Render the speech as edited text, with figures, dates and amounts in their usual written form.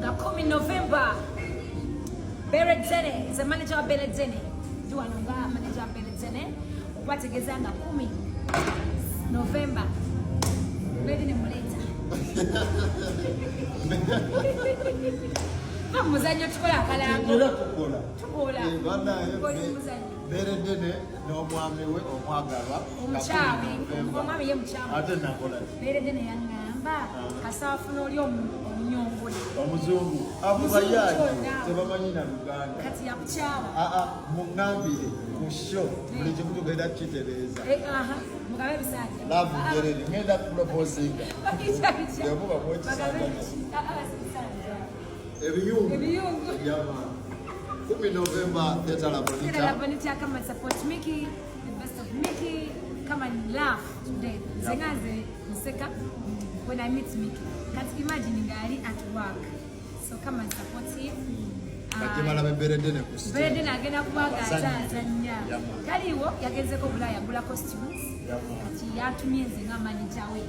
na 10 November. Beredzene is a manager of Beredzene. Do I know manager of Beredzene? What a gezanga 10 November. Ready to later. Vamos a tukola kalanga. Tukola. Beredzene no mwami we omwagalwa. Omuchawe, omwami ye muchawe. Ate nakola. Beredzene yangamba kasafuna oli omunyongole. Omuzungu avuga yaji tebamanyi na Luganda. Kati ya kuchawa. Mungambire kusho buli kimuntu genda kitereeza. Mugabe bisanja. Love Berede ngenda kuproposinga. Yavuga mwochi sana. Ebiyungu. Yama. 10 November Tewali Kulanga. Tewali Kulanga kama support Mickey, the best of Mickey. Come and laugh today. Zengaze mseka when I meet Mickey. Can't imagine Ngali at work. So come and support him. Katimala Berede kusi. Berede agenda kubaga Tanzania. Kaliwo yageze ko Bulaya gula costumes. Ati yatumye nze nga manager we.